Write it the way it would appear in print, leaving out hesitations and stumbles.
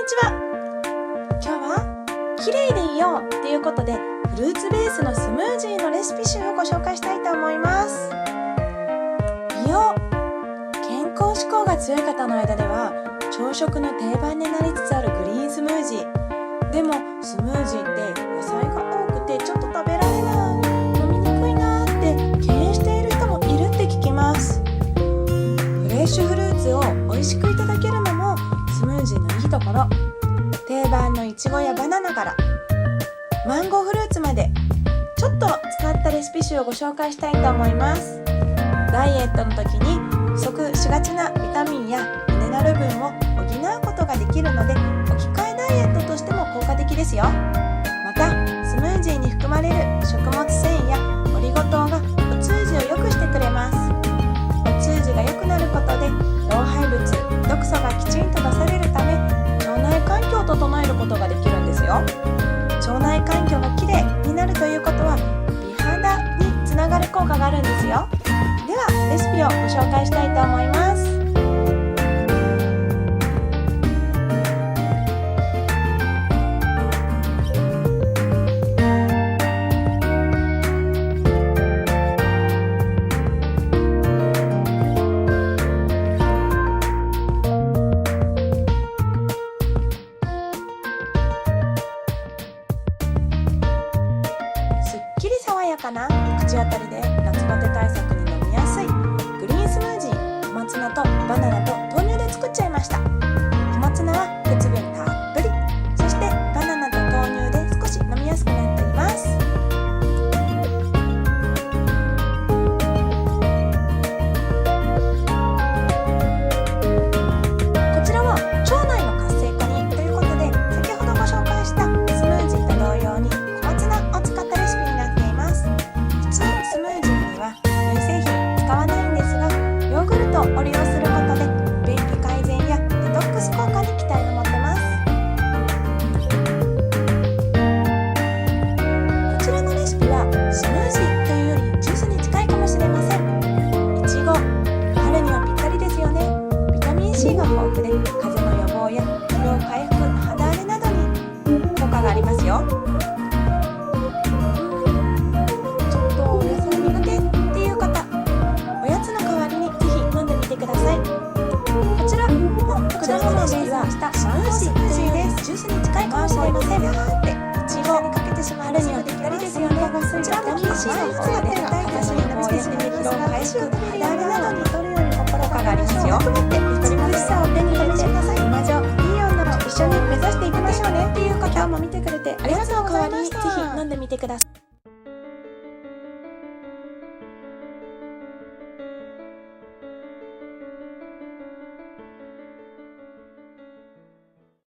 ちは。今日は綺麗でいようということで、フルーツベースのスムージーのレシピ集をご紹介したいと思います。美容、健康志向が強い方の間では朝食の定番になりつつあるグリーンスムージー。でもスムージーって野菜が多くてちょっと食べられない、飲みにくいなって敬遠している人もいるって聞きます。フレッシュフルーツを美味しくいただけるのもスムージーのいいところ。定番のいちごやバナナからマンゴーフルーツまで、ちょっと使ったレシピ集をご紹介したいと思います。ダイエットの時に不足しがちなビタミンやミネラル分を補うことができるので、置き換えダイエットとしても効果的ですよ。またスムージーに含まれる食物繊維やオリゴ糖がお通じを良くしてくれます。お通じが良くなることで老廃物、毒素がきちんと出されるため、腸内環境を整えることができるんですよ。腸内環境がきれいになるということは美肌につながる効果があるんですよ。ではレシピをご紹介したいと思います。すっきり爽やかな口当たりで夏バテ対策に飲みやすいグリーンスムージー、小松菜とバナナと豆乳で作っちゃいました。小松菜は鉄分たっぷり、そしてバナナと豆乳で少し飲みやすくなっています。こちらは腸内の活性化にということで、先ほどご紹介したスムージーと同様に小松菜を使ったレシピになっています。普通スムージーには乳製品使わないんですが、ヨーグルトを利用することで便秘改善やデトックス効果に期待が持てます。こちらのレシピはスムージーというよりジュースに近いかもしれません。いちご、春にはぴったりですよね。ビタミン C が豊富で風邪の予防や疲労回復、肌荒れなどに効果がありますよ。ちょっとお野菜苦手っていう方、おやつの代わりにぜひ飲んでみてください。こちらの果物をベースにしたスムージーです。ジュースに近いかもしれません。いちごにかけてしまう春にはぴったりですよね。こちらもビタミン C の方が絶対風邪の予防や疲労回復、肌荒れなどにとるように効果がありますよ。美しさを手に入れて今上いい女を一緒に目指していきましょうねっていう方も見てくれてありがとう。代わりにぜひ飲んでみてください。